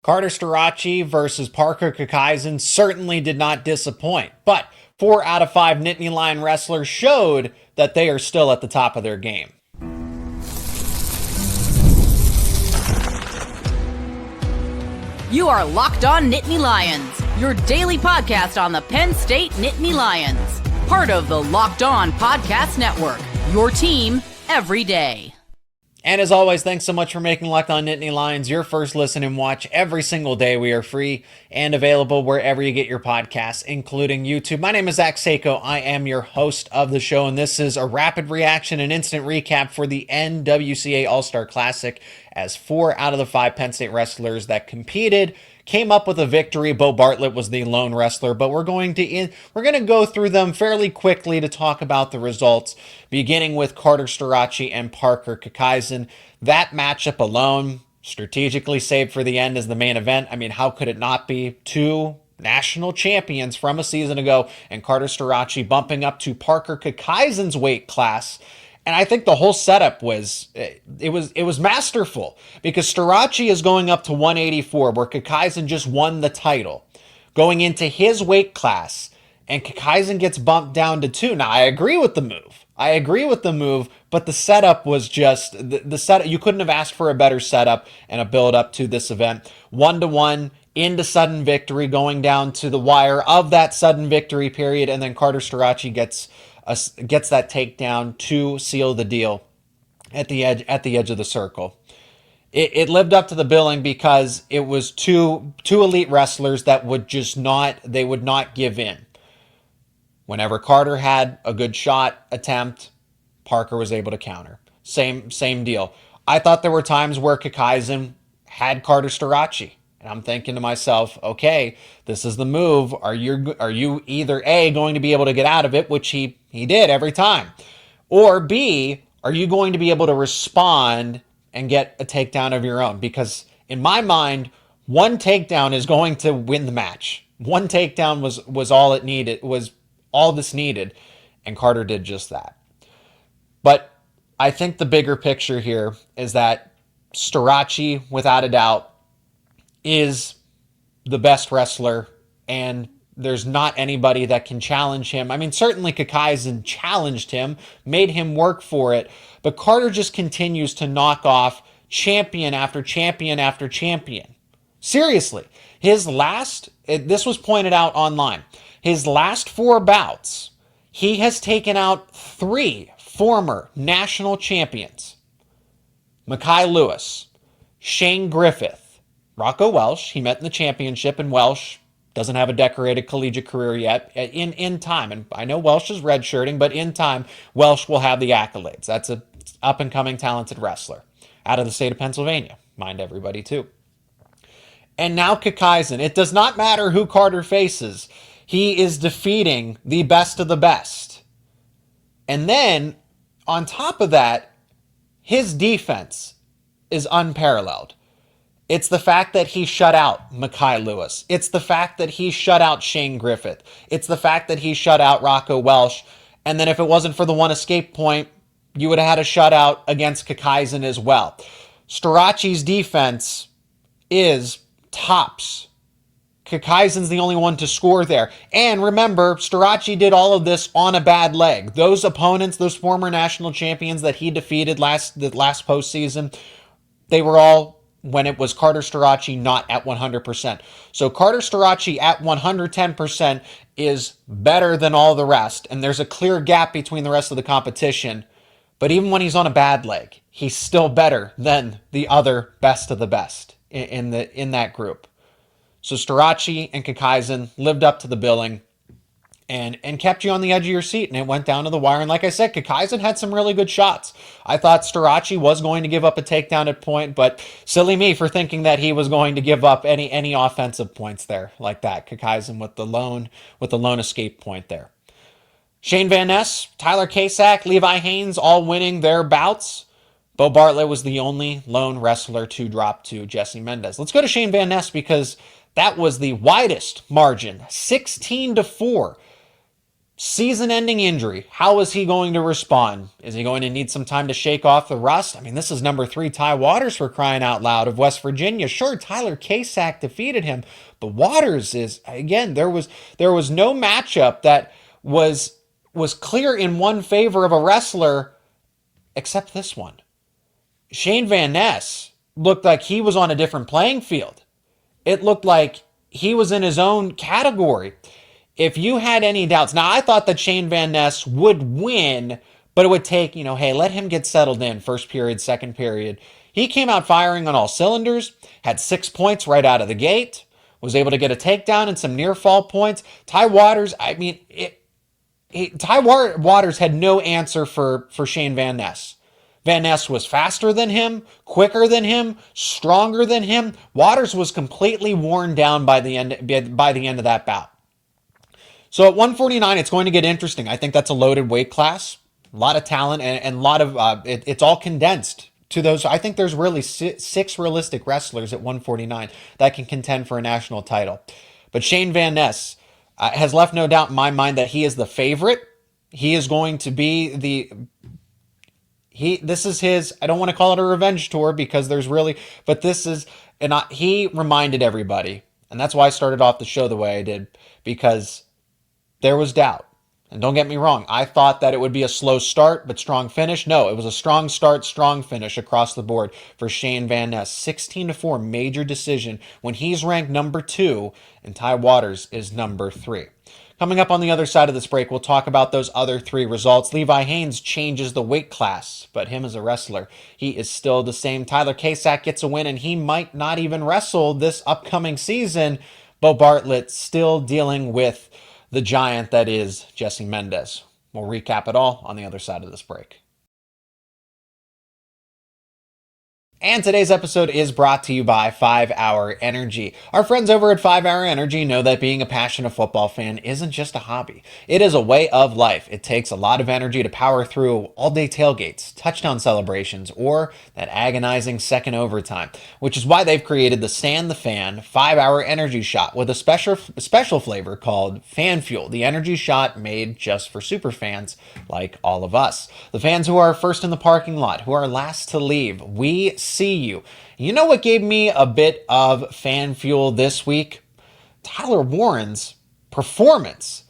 Carter Starocci versus Parker Kakaisen certainly did not disappoint, but 4 out of 5 Nittany Lion wrestlers showed that they are still at the top of their game. You are Locked On Nittany Lions, your daily podcast on the Penn State Nittany Lions. Part of the Locked On Podcast Network, your team every day. And as always, thanks so much for making Locked On Nittany Lions your first listen and watch every single day. We are free and available wherever you get your podcasts, including YouTube. My name is Zach Seyko. I am your host of the show, and this is a rapid reaction and instant recap for the NWCA All-Star Classic, as 4 out of the 5 Penn State wrestlers that competed came up with a victory. Beau Bartlett was the lone wrestler, but we're going to go through them fairly quickly to talk about the results, beginning with Carter Starocci and Parker Kakaisen. That matchup alone, strategically saved for the end as the main event. I mean, how could it not be? Two national champions from a season ago, and Carter Starocci bumping up to Parker Kakaisen's weight class. And I think the whole setup was masterful, because Starocci is going up to 184, where Kakaisen just won the title, going into his weight class, and Kakaisen gets bumped down to 2. Now, I agree with the move, but the setup was just the setup. You couldn't have asked for a better setup and a build up to this event. 1-1 into sudden victory, going down to the wire of that sudden victory period, and then Carter Starocci gets that takedown to seal the deal at the edge of the circle. It lived up to the billing, because it was two elite wrestlers that would not give in. Whenever Carter had a good shot attempt, Parker was able to counter. Same deal. I thought there were times where Kakaisen had Carter Starocci, and I'm thinking to myself, okay, this is the move. Are you either A, going to be able to get out of it, which he did every time, or B, are you going to be able to respond and get a takedown of your own? Because in my mind, one takedown is going to win the match. One takedown was all it needed, was all this needed, and Carter did just that. But I think the bigger picture here is that Starocci, without a doubt, is the best wrestler, and there's not anybody that can challenge him. I mean, certainly Kakaisen challenged him, made him work for it, but Carter just continues to knock off champion after champion after champion. Seriously, this was pointed out online, his last 4 bouts, he has taken out 3 former national champions: Mekhi Lewis, Shane Griffith, Rocco Welsh. He met in the championship, and Welsh doesn't have a decorated collegiate career yet. In time, and I know Welsh is redshirting, but in time, Welsh will have the accolades. That's an up-and-coming talented wrestler out of the state of Pennsylvania. Mind everybody, too. And now Kakaisen. It does not matter who Carter faces. He is defeating the best of the best. And then, on top of that, his defense is unparalleled. It's the fact that he shut out Mekhi Lewis. It's the fact that he shut out Shane Griffith. It's the fact that he shut out Rocco Welsh. And then if it wasn't for the one escape point, you would have had a shutout against Kakaisen as well. Starocci's defense is tops. Kakaisen's the only one to score there. And remember, Starocci did all of this on a bad leg. Those opponents, those former national champions that he defeated the last postseason, they were all, when it was Carter Starocci, not at 100%. So Carter Starocci at 110% is better than all the rest, and there's a clear gap between the rest of the competition. But even when he's on a bad leg, he's still better than the other best of the best in that group. So Starocci and Kakaisen lived up to the billing and kept you on the edge of your seat, and it went down to the wire. And like I said, Kakaisen had some really good shots. I thought Starocci was going to give up a takedown at point, but silly me for thinking that he was going to give up any offensive points there like that. Kakaisen with the lone escape point there. Shayne Van Ness, Tyler Kasak, Levi Haines all winning their bouts. Beau Bartlett was the only lone wrestler to drop to Jesse Mendes. Let's go to Shayne Van Ness, because that was the widest margin, 16-4. Season-ending injury. How is he going to respond? Is he going to need some time to shake off the rust? I mean, this is number 3 Ty Waters, for crying out loud, of West Virginia. Sure, Tyler Kasak defeated him, but Waters is, again, there was no matchup that was clear in one favor of a wrestler except this one. Shayne Van Ness looked like he was on a different playing field. It looked like he was in his own category. If you had any doubts, now I thought that Shayne Van Ness would win, but it would take, hey, let him get settled in first period, second period. He came out firing on all cylinders, had 6 points right out of the gate, was able to get a takedown and some near fall points. Ty Waters, Ty Waters had no answer for Shayne Van Ness. Van Ness was faster than him, quicker than him, stronger than him. Waters was completely worn down by the end of that bout. So at 149, it's going to get interesting. I think that's a loaded weight class, a lot of talent, and a lot of it's all condensed to those. I think there's really 6 realistic wrestlers at 149 that can contend for a national title. But Shayne Van Ness has left no doubt in my mind that he is the favorite. He is going to be this is his, I don't want to call it a revenge tour because there's really, but this is, he reminded everybody, and that's why I started off the show the way I did, because there was doubt. And don't get me wrong, I thought that it would be a slow start, but strong finish. No, it was a strong start, strong finish across the board for Shayne Van Ness. 16-4 major decision when he's ranked number 2 and Ty Waters is number 3. Coming up on the other side of this break, we'll talk about those other 3 results. Levi Haines changes the weight class, but him as a wrestler, he is still the same. Tyler Kasak gets a win, and he might not even wrestle this upcoming season. Beau Bartlett still dealing with the giant that is Jesse Mendes. We'll recap it all on the other side of this break. And today's episode is brought to you by 5 Hour Energy. Our friends over at 5 Hour Energy know that being a passionate football fan isn't just a hobby. It is a way of life. It takes a lot of energy to power through all-day tailgates, touchdown celebrations, or that agonizing second overtime, which is why they've created the Stand the Fan 5 Hour Energy Shot with a special flavor called Fan Fuel, the energy shot made just for super fans like all of us. The fans who are first in the parking lot, who are last to leave, we see you. You know what gave me a bit of fan fuel this week? Tyler Warren's performance.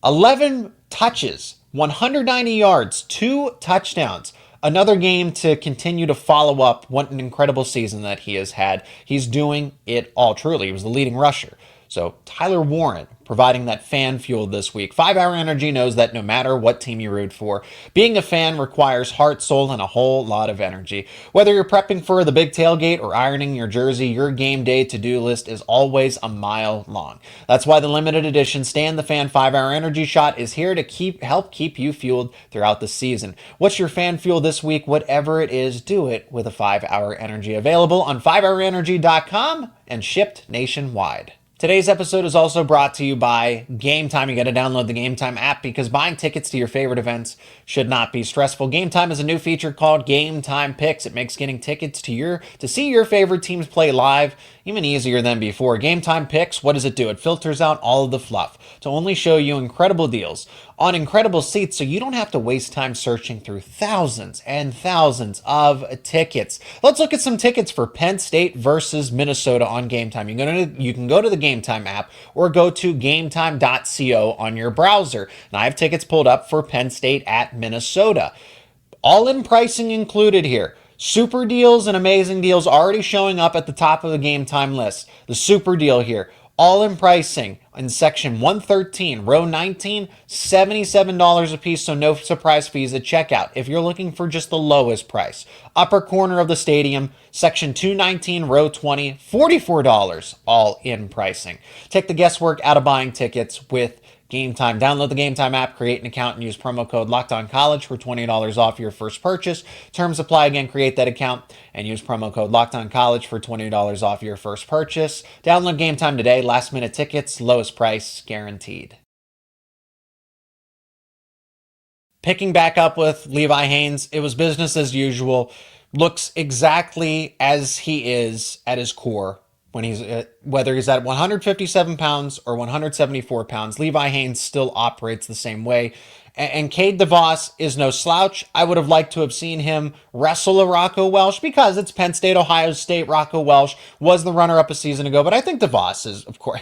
11 touches, 190 yards, 2 touchdowns. Another game to continue to follow up what an incredible season that he has had. He's doing it all, truly. He was the leading rusher. So Tyler Warren providing that fan fuel this week. 5 Hour Energy knows that no matter what team you root for, being a fan requires heart, soul, and a whole lot of energy. Whether you're prepping for the big tailgate or ironing your jersey, your game day to-do list is always a mile long. That's why the limited edition Stand the Fan 5 Hour Energy Shot is here to help keep you fueled throughout the season. What's your fan fuel this week? Whatever it is, do it with a 5 Hour Energy. Available on 5hourenergy.com and shipped nationwide. Today's episode is also brought to you by Game Time. You got to download the Game Time app because buying tickets to your favorite events should not be stressful. Game Time is a new feature called Game Time Picks. It makes getting tickets to see your favorite teams play live even easier than before. Game Time Picks, what does it do? It filters out all of the fluff to only show you incredible deals on incredible seats so you don't have to waste time searching through thousands and thousands of tickets. Let's look at some tickets for Penn State versus Minnesota on Game Time. You can go to the Game Time app or go to gametime.co on your browser. And I have tickets pulled up for Penn State at Minnesota. All-in pricing included here. Super deals and amazing deals already showing up at the top of the Game Time list. The super deal here. All-in pricing in section 113, row 19, $77 a piece, so no surprise fees at checkout. If you're looking for just the lowest price, upper corner of the stadium, section 219, row 20, $44 all-in pricing. Take the guesswork out of buying tickets with Game Time. Download the Game Time app, create an account, and use promo code LOCKEDONCollege for $20 off your first purchase. Terms apply. Again, create that account and use promo code LOCKEDONCollege for $20 off your first purchase. Download Game Time today. Last minute tickets, lowest price guaranteed. Picking back up with Levi Haines, it was business as usual. Looks exactly as he is at his core when he's whether he's at 157 pounds or 174 pounds, Levi Haines still operates the same way. And Cade DeVos is no slouch. I would have liked to have seen him wrestle a Rocco Welsh because it's Penn State, Ohio State. Rocco Welsh was the runner-up a season ago, but I think DeVos is, of course,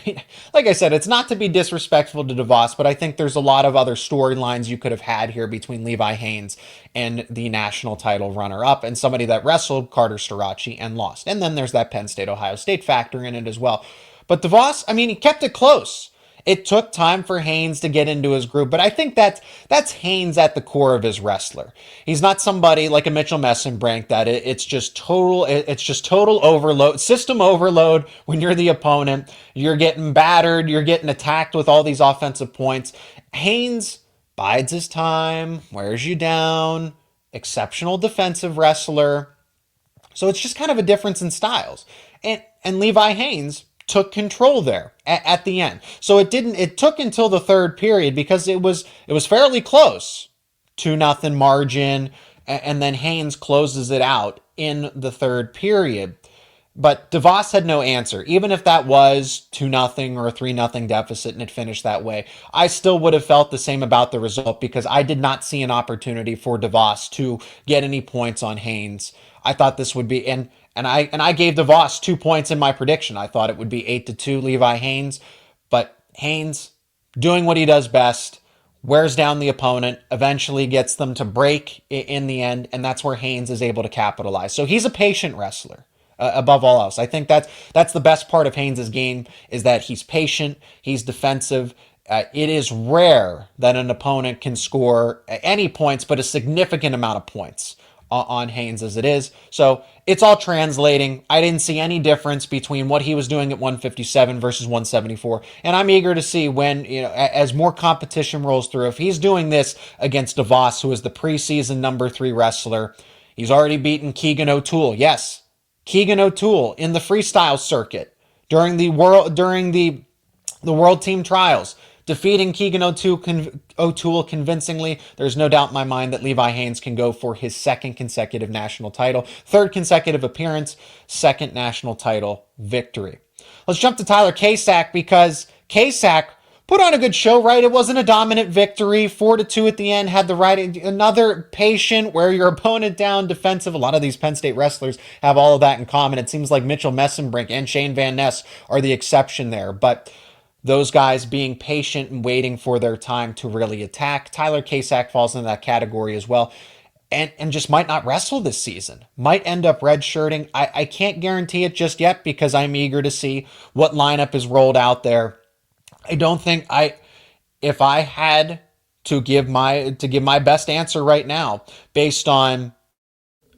like I said, it's not to be disrespectful to DeVos, but I think there's a lot of other storylines you could have had here between Levi Haines and the national title runner-up and somebody that wrestled Carter Starocci and lost. And then there's that Penn State, Ohio State factor in it as well. But DeVos, I mean, he kept it close. It took time for Haynes to get into his groove, but I think that's Haynes at the core of his wrestler. He's not somebody like a Mitchell Messenbrink that it's just total overload, system overload when you're the opponent. You're getting battered, you're getting attacked with all these offensive points. Haynes bides his time, wears you down, exceptional defensive wrestler. So it's just kind of a difference in styles. And Levi Haines took control there at the end. So it took until the third period because it was fairly close, 2-0 margin, and then Haynes closes it out in the third period. But DeVos had no answer. Even if that was 2-0 or a 3-0 deficit and it finished that way, I still would have felt the same about the result because I did not see an opportunity for DeVos to get any points on Haynes. I thought this would be, and I gave DeVos 2 points in my prediction. I thought it would be 8-2 Levi Haines, but Haynes doing what he does best, wears down the opponent, eventually gets them to break in the end, and that's where Haynes is able to capitalize. So he's a patient wrestler. Above all else, I think that's the best part of Haynes' game is that he's patient, he's defensive. It is rare that an opponent can score any points, but a significant amount of points on Haynes as it is. So it's all translating. I didn't see any difference between what he was doing at 157 versus 174. And I'm eager to see when, as more competition rolls through, if he's doing this against DeVos, who is the preseason number 3 wrestler. He's already beaten Keegan O'Toole. Yes, Keegan O'Toole in the freestyle circuit during the world team trials, defeating Keegan O'Toole convincingly. There's no doubt in my mind that Levi Haines can go for his second consecutive national title, third consecutive appearance, second national title victory. Let's jump to Tyler Kasak because Kasak put on a good show, right? It wasn't a dominant victory. 4-2 at the end, had the right, another patient, wear your opponent down, defensive. A lot of these Penn State wrestlers have all of that in common. It seems like Mitchell Messenbrink and Shayne Van Ness are the exception there, but those guys being patient and waiting for their time to really attack. Tyler Kasak falls into that category as well. And just might not wrestle this season. Might end up redshirting. I can't guarantee it just yet because I'm eager to see what lineup is rolled out there. I don't think if I had to give my best answer right now based on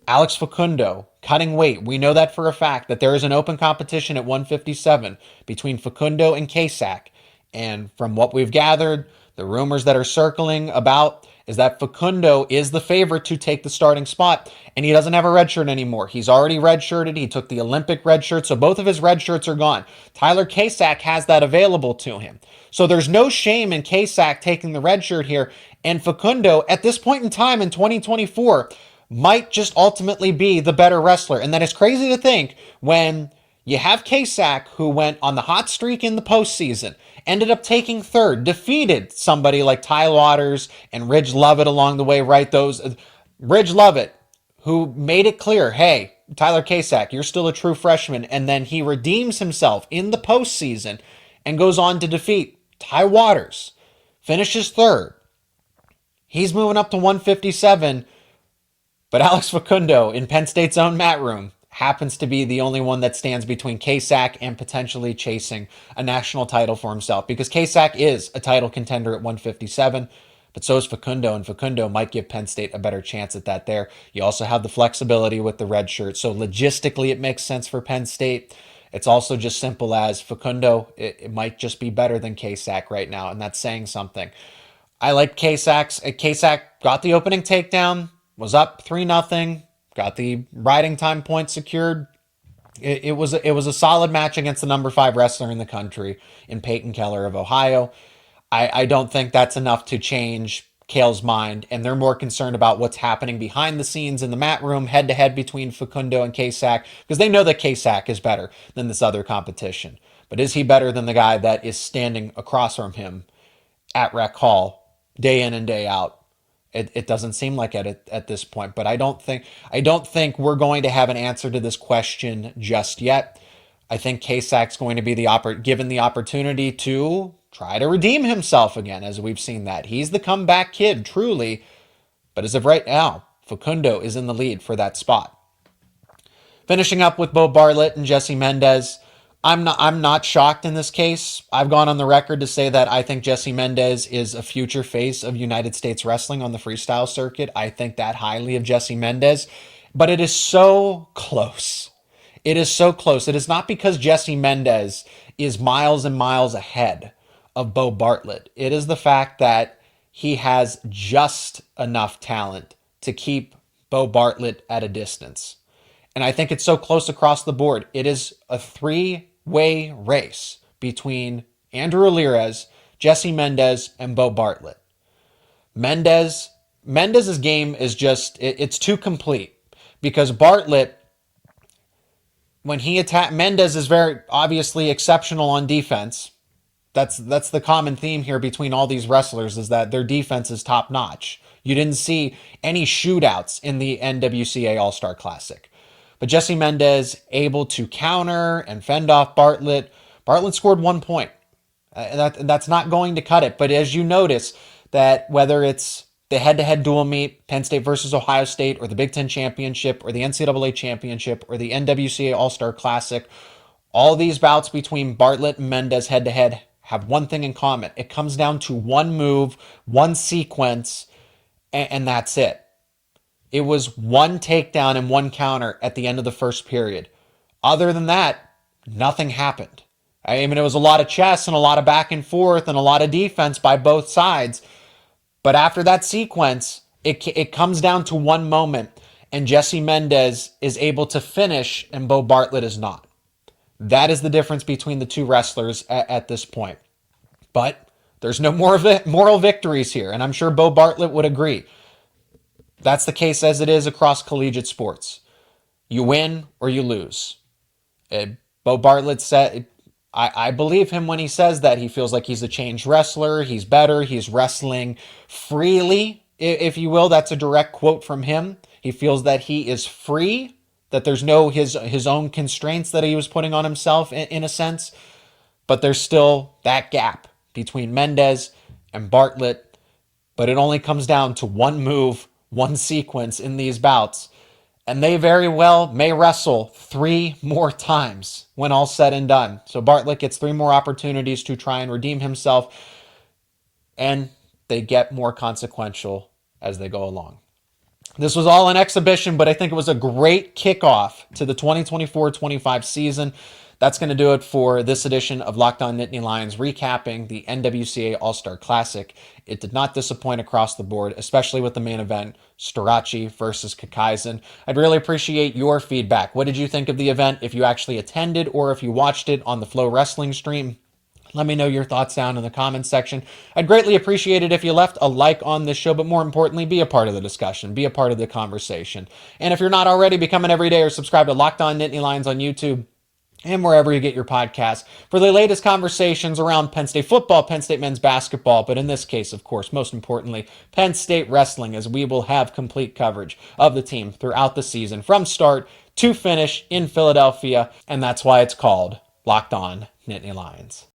Alex Facundo cutting weight. We know that for a fact that there is an open competition at 157 between Facundo and Kasak. And from what we've gathered, the rumors that are circling about is that Facundo is the favorite to take the starting spot, and he doesn't have a red shirt anymore. He's already redshirted. He took the Olympic red shirt, so both of his red shirts are gone. Tyler Kasak has that available to him. So there's no shame in Kasak taking the red shirt here, and Facundo, at this point in time in 2024, might just ultimately be the better wrestler. And that is crazy to think when you have Kasak, who went on the hot streak in the postseason, ended up taking third, defeated somebody like Ty Waters and Ridge Lovett along the way, right? Ridge Lovett, who made it clear, hey, Tyler Kasak, you're still a true freshman. And then he redeems himself in the postseason and goes on to defeat Ty Waters, finishes third. He's moving up to 157, but Alex Facundo in Penn State's own mat room happens to be the only one that stands between Kasak and potentially chasing a national title for himself, because Kasak is a title contender at 157, but so is Facundo, and Facundo might give Penn State a better chance at that there. You also have the flexibility with the red shirt, so logistically it makes sense for Penn State. It's also just simple as Facundo, it might just be better than Kasak right now, and that's saying something. I like Kasak's. Kasak got the opening takedown, was up 3-0, got the riding time point secured. It was a solid match against the number 5 wrestler in the country in Peyton Keller of Ohio. I don't think that's enough to change Cale's mind, and they're more concerned about what's happening behind the scenes in the mat room, head-to-head between Facundo and Kasak, because they know that Kasak is better than this other competition. But is he better than the guy that is standing across from him at Rec Hall day in and day out? It doesn't seem like it at this point. But I don't think we're going to have an answer to this question just yet. I think Kasak's going to be given the opportunity to try to redeem himself again, as we've seen that. He's the comeback kid, truly. But as of right now, Facundo is in the lead for that spot. Finishing up with Beau Bartlett and Jesse Mendes, I'm not shocked in this case. I've gone on the record to say that I think Jesse Mendes is a future face of United States wrestling on the freestyle circuit. I think that highly of Jesse Mendes, but it is so close. It is so close. It is not because Jesse Mendes is miles and miles ahead of Beau Bartlett. It is the fact that he has just enough talent to keep Beau Bartlett at a distance. And I think it's so close across the board. It is a three-way race between Andrew Ramirez, Jesse Mendes, and Beau Bartlett. Mendes' game is just, it's too complete because Bartlett, when he attacked, Mendes is very obviously exceptional on defense. That's the common theme here between all these wrestlers, is that their defense is top notch. You didn't see any shootouts in the NWCA All-Star Classic. But Jesse Mendes able to counter and fend off Bartlett. Bartlett scored 1 point. That's not going to cut it. But as you notice, that whether it's the head-to-head dual meet, Penn State versus Ohio State, or the Big Ten Championship, or the NCAA Championship, or the NWCA All-Star Classic, all these bouts between Bartlett and Mendes head-to-head have one thing in common. It comes down to one move, one sequence, and that's it. It was one takedown and one counter at the end of the first period. Other than that, nothing happened. I mean, it was a lot of chess and a lot of back and forth and a lot of defense by both sides. But after that sequence, it comes down to one moment, and Jesse Mendes is able to finish, and Beau Bartlett is not. That is the difference between the two wrestlers at this point. But there's no more moral victories here, and I'm sure Beau Bartlett would agree. That's the case as it is across collegiate sports. You win or you lose. Beau Bartlett said, I believe him when he says that he feels like he's a changed wrestler. He's better. He's wrestling freely, if you will. That's a direct quote from him. He feels that he is free, that there's no his own constraints that he was putting on himself in a sense. But there's still that gap between Mendes and Bartlett. But it only comes down to one move, one sequence in these bouts. And they very well may wrestle 3 more times when all's said and done. So Bartlett gets 3 more opportunities to try and redeem himself. And they get more consequential as they go along. This was all an exhibition, but I think it was a great kickoff to the 2024-25 season. That's going to do it for this edition of Locked On Nittany Lions, recapping the NWCA All-Star Classic. It did not disappoint across the board, especially with the main event, Starocci versus Keiser. I'd really appreciate your feedback. What did you think of the event, if you actually attended or if you watched it on the Flow Wrestling stream? Let me know your thoughts down in the comments section. I'd greatly appreciate it if you left a like on this show, but more importantly, be a part of the discussion, be a part of the conversation. And if you're not already, become an everyday or subscribe to Locked On Nittany Lions on YouTube and wherever you get your podcasts for the latest conversations around Penn State football, Penn State men's basketball, but in this case, of course, most importantly, Penn State wrestling, as we will have complete coverage of the team throughout the season from start to finish in Philadelphia, and that's why it's called Locked On Nittany Lions.